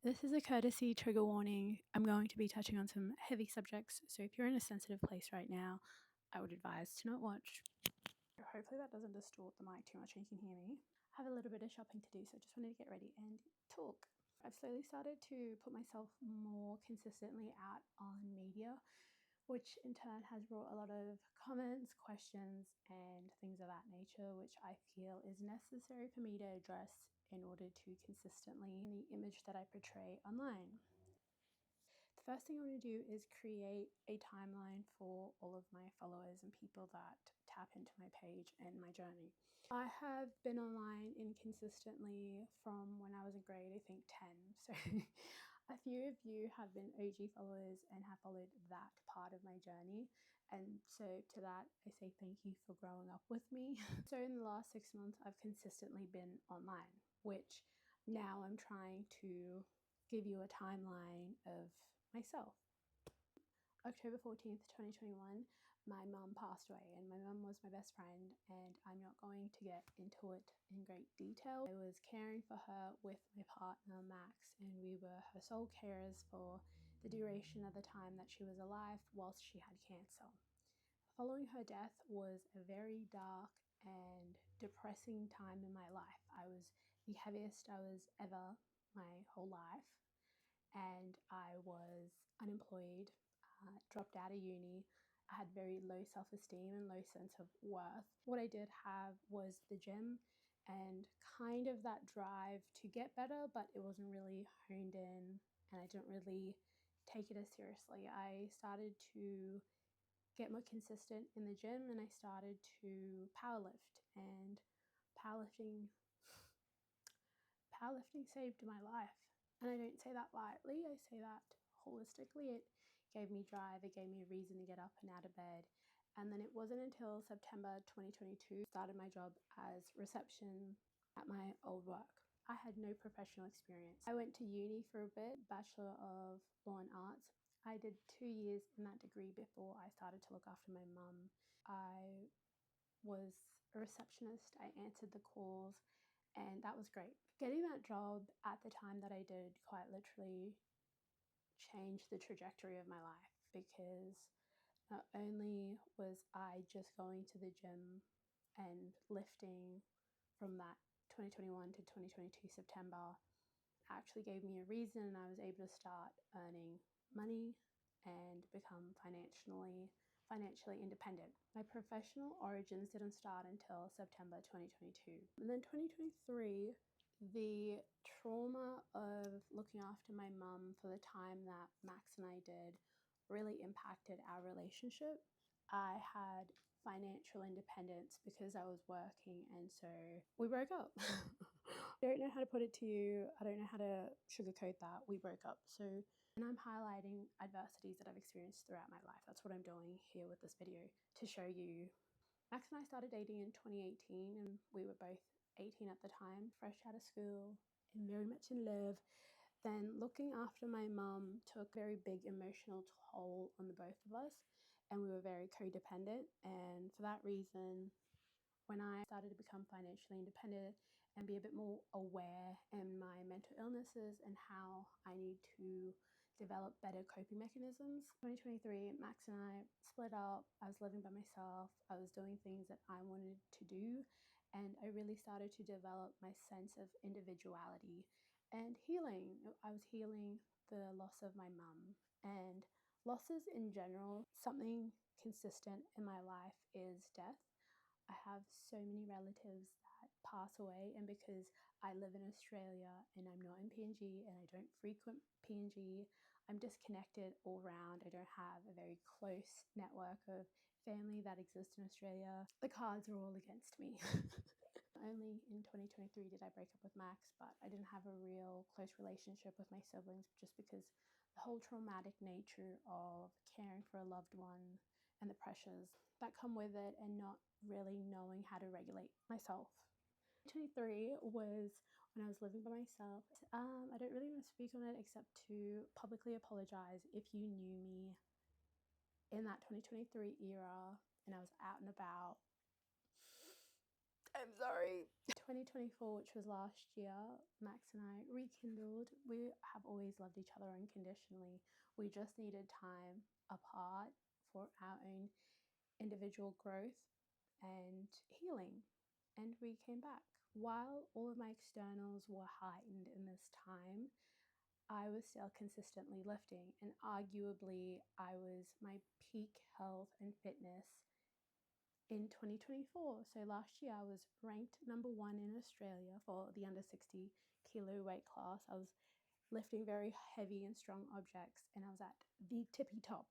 This is a courtesy trigger warning. I'm going to be touching on some heavy subjects, so if you're in a sensitive place right now, I would advise to not watch. Hopefully that doesn't distort the mic too much and you can hear me. I have a little bit of shopping to do, so I just wanted to get ready and talk. I've slowly started to put myself more consistently out on media, which in turn has brought a lot of comments, questions, and things of that nature, which I feel is necessary for me to address in order to consistently the image that I portray online. The first thing I want to do is create a timeline for all of my followers and people that tap into my page and my journey. I have been online inconsistently from when I was in grade, I think 10. So a few of you have been OG followers and have followed that part of my journey. And so to that, I say thank you for growing up with me. So in the last 6 months, I've consistently been online, which now I'm trying to give you a timeline of myself. October 14th, 2021, my mum passed away, and my mum was my best friend, and I'm not going to get into it in great detail. I was caring for her with my partner Max, and we were her sole carers for the duration of the time that she was alive whilst she had cancer. Following her death was a very dark and depressing time in my life. I was the heaviest I was ever my whole life, and I was unemployed, dropped out of uni. I had very low self-esteem and low sense of worth. What I did have was the gym and kind of that drive to get better, but it wasn't really honed in and I didn't really take it as seriously. I started to get more consistent in the gym and I started to powerlift, and powerlifting saved my life. And I don't say that lightly, I say that holistically. It gave me drive, it gave me a reason to get up and out of bed. And then it wasn't until September 2022 I started my job as reception at my old work. I had no professional experience. I went to uni for a bit, Bachelor of Law and Arts. I did 2 years in that degree before I started to look after my mum. I was a receptionist, I answered the calls, and that was great. Getting that job at the time that I did quite literally changed the trajectory of my life, because not only was I just going to the gym and lifting from that 2021 to 2022 September, actually gave me a reason, and I was able to start earning money and become financially independent. My professional origins didn't start until September 2022. And then 2023, the trauma of looking after my mum for the time that Max and I did really impacted our relationship. I had financial independence because I was working, and so we broke up. I don't know how to put it to you. I don't know how to sugarcoat that. We broke up. So, and I'm highlighting adversities that I've experienced throughout my life. That's what I'm doing here with this video, to show you. Max and I started dating in 2018, and we were both 18 at the time, fresh out of school and very much in love. Then looking after my mum took a very big emotional toll on the both of us, and we were very codependent. And for that reason, when I started to become financially independent and be a bit more aware in my mental illnesses and how I need to develop better coping mechanisms. 2023, Max and I split up. I was living by myself. I was doing things that I wanted to do, and I really started to develop my sense of individuality and healing. I was healing the loss of my mum, and losses in general. Something consistent in my life is death. I have so many relatives that pass away, and because I live in Australia and I'm not in PNG and I don't frequent PNG, I'm disconnected all around. I don't have a very close network of family that exists in Australia. The cards are all against me. Only in 2023 did I break up with Max, but I didn't have a real close relationship with my siblings just because the whole traumatic nature of caring for a loved one and the pressures that come with it, and not really knowing how to regulate myself. 2023 was when I was living by myself. I don't really want to speak on it except to publicly apologize if you knew me in that 2023 era and I was out and about. I'm sorry. 2024, which was last year, Max and I rekindled. We have always loved each other unconditionally. We just needed time apart for our own individual growth and healing. And we came back. While all of my externals were heightened in this time, I was still consistently lifting, and arguably I was my peak health and fitness in 2024. So last year I was ranked number 1 in Australia for the under 60 kilo weight class. I was lifting very heavy and strong objects, and I was at the tippy top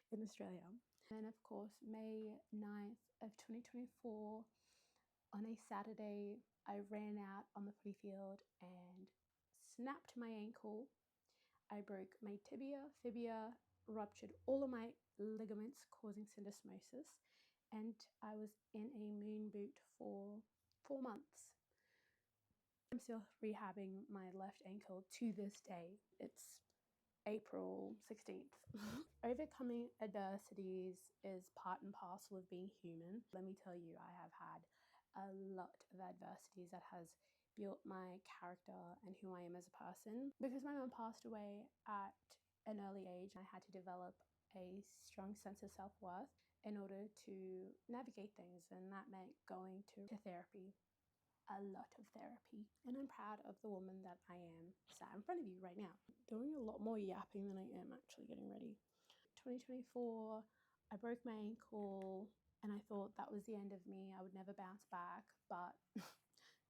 in Australia. And then of course, May 9th of 2024, on a Saturday, I ran out on the footy field and snapped my ankle. I broke my tibia, fibia, ruptured all of my ligaments, causing syndesmosis, and I was in a moon boot for 4 months. I'm still rehabbing my left ankle to this day. It's April 16th. Overcoming adversities is part and parcel of being human. Let me tell you, I have had a lot of adversities that has built my character and who I am as a person. Because my mum passed away at an early age, I had to develop a strong sense of self-worth in order to navigate things, and that meant going to therapy. A lot of therapy, and I'm proud of the woman that I am sat in front of you right now. Doing a lot more yapping than I am actually getting ready. 2024, I broke my ankle and I thought that was the end of me. I would never bounce back, but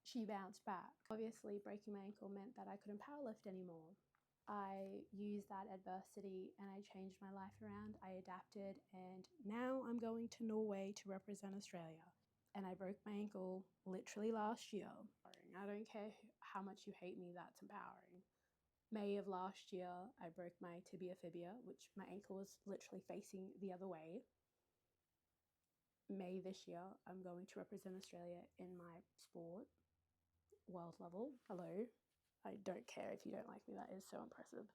she bounced back. Obviously, breaking my ankle meant that I couldn't powerlift anymore. I used that adversity and I changed my life around. I adapted, and now I'm going to Norway to represent Australia. And I broke my ankle literally last year. I don't care how much you hate me, that's empowering. May of last year, I broke my tibia fibia, which my ankle was literally facing the other way. May this year, I'm going to represent Australia in my sport, world level. Hello. I don't care if you don't like me, that is so impressive.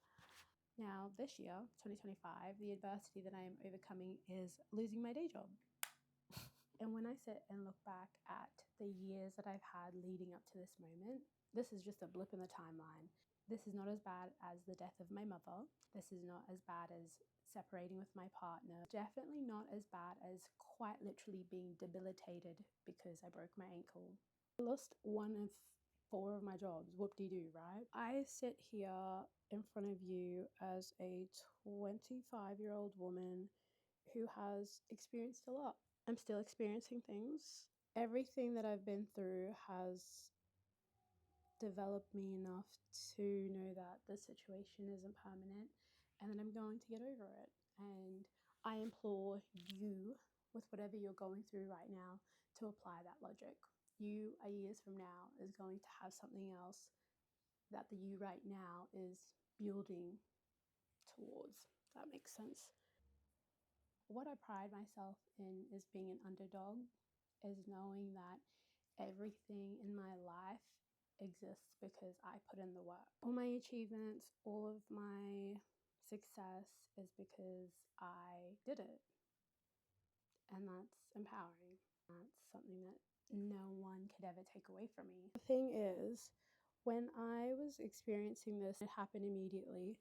Now, this year, 2025, the adversity that I am overcoming is losing my day job. And when I sit and look back at the years that I've had leading up to this moment, this is just a blip in the timeline. This is not as bad as the death of my mother. This is not as bad as separating with my partner. Definitely not as bad as quite literally being debilitated because I broke my ankle. I lost 1 of 4 of my jobs. Whoop-de-doo, right? I sit here in front of you as a 25-year-old woman who has experienced a lot. I'm still experiencing things. Everything that I've been through has developed me enough to know that the situation isn't permanent and that I'm going to get over it. And I implore you, with whatever you're going through right now, to apply that logic. You, a years from now, is going to have something else that the you right now is building towards. That makes sense. What I pride myself in is being an underdog, is knowing that everything in my life exists because I put in the work. All my achievements, all of my success is because I did it. And that's empowering. That's something that no one could ever take away from me. The thing is, when I was experiencing this, it happened immediately.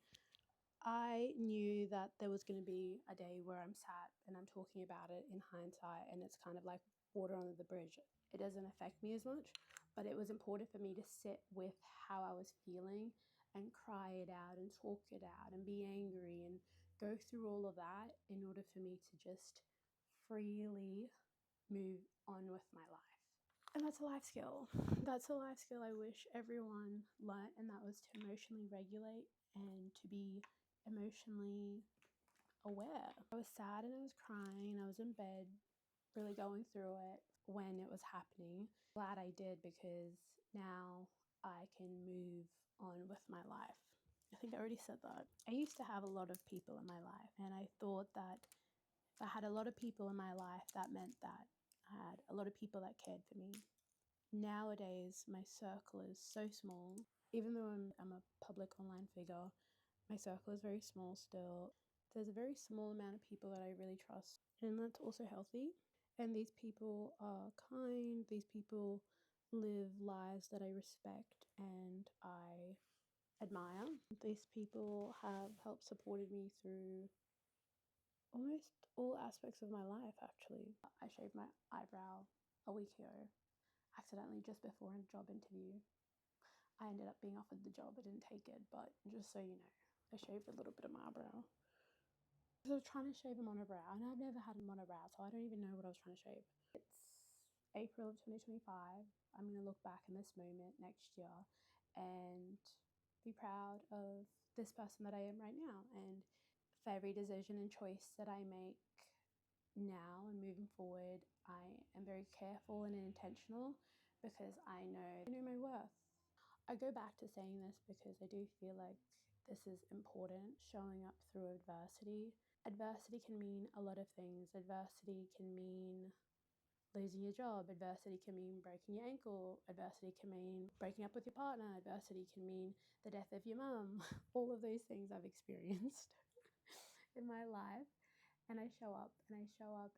I knew that there was going to be a day where I'm sat and I'm talking about it in hindsight, and it's kind of like water under the bridge. It doesn't affect me as much, but it was important for me to sit with how I was feeling and cry it out and talk it out and be angry and go through all of that in order for me to just freely move on with my life. And that's a life skill. That's a life skill I wish everyone learnt, and that was to emotionally regulate and to be emotionally aware. I was sad and I was crying and I was in bed really going through it when it was happening. Glad I did, because now I can move on with my life. I think I already said that. I used to have a lot of people in my life, and I thought that if I had a lot of people in my life, that meant that I had a lot of people that cared for me. Nowadays, my circle is so small. Even though I'm a public online figure, my circle is very small still. There's a very small amount of people that I really trust, and that's also healthy. And these people are kind, these people live lives that I respect and I admire. These people have helped supported me through almost all aspects of my life, actually. I shaved my eyebrow a week ago, accidentally, just before a job interview. I ended up being offered the job. I didn't take it, but just so you know, I shaved a little bit of my eyebrow. So I was trying to shave a monobrow, and I've never had a monobrow, so I don't even know what I was trying to shave. It's April of 2025. I'm going to look back in this moment next year and be proud of this person that I am right now. And for every decision and choice that I make now and moving forward, I am very careful and intentional because I know my worth. I go back to saying this because I do feel like this is important, showing up through adversity. Adversity can mean a lot of things. Adversity can mean losing your job. Adversity can mean breaking your ankle. Adversity can mean breaking up with your partner. Adversity can mean the death of your mum. All of those things I've experienced in my life. And I show up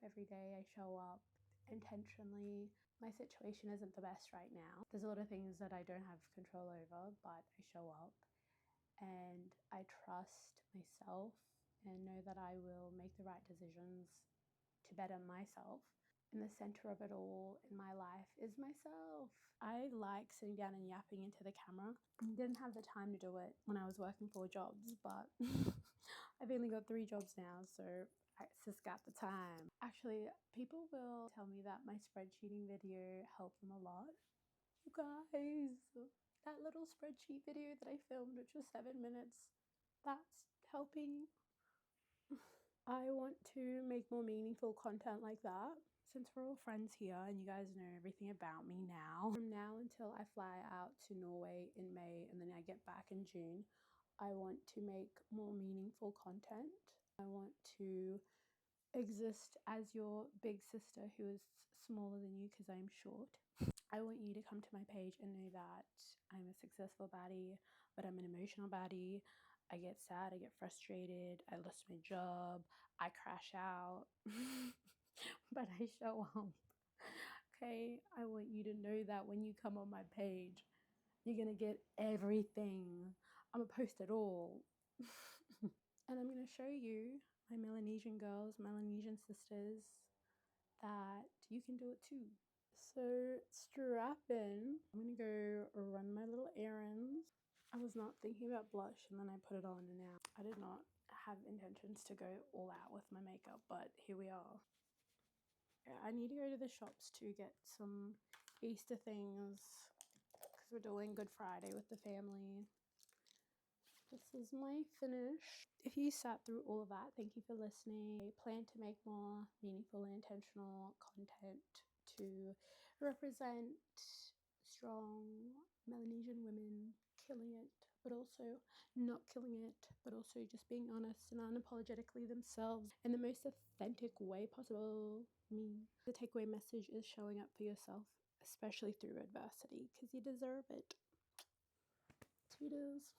every day. I show up intentionally. My situation isn't the best right now. There's a lot of things that I don't have control over, but I show up and I trust myself and know that I will make the right decisions to better myself. In the center of it all in my life is myself. I like sitting down and yapping into the camera. I didn't have the time to do it when I was working 4 jobs, but I've only got 3 jobs now, so I just got the time. Actually, people will tell me that my spreadsheeting video helped them a lot. You guys, that little spreadsheet video that I filmed, which was 7 minutes, that's helping. I want to make more meaningful content like that. Since we're all friends here and you guys know everything about me now, from now until I fly out to Norway in May and then I get back in June, I want to make more meaningful content. I want to exist as your big sister who is smaller than you because I'm short. I want you to come to my page and know that I'm a successful baddie, but I'm an emotional baddie. I get sad, I get frustrated, I lost my job, I crash out, but I show up. Okay, I want you to know that when you come on my page, you're gonna get everything. I'm gonna post it all. And I'm gonna show you, my Melanesian girls, Melanesian sisters, that you can do it too. So strap in. I'm gonna go run my little errands. I was not thinking about blush and then I put it on and now I did not have intentions to go all out with my makeup, but here we are. Yeah, I need to go to the shops to get some Easter things because we're doing Good Friday with the family. This is my finish. If you sat through all of that, thank you for listening. I plan to make more meaningful and intentional content to represent strong Melanesian women killing it, but also not killing it, but also just being honest and unapologetically themselves in the most authentic way possible. Me. The takeaway message is showing up for yourself, especially through adversity, because you deserve it. Toodles.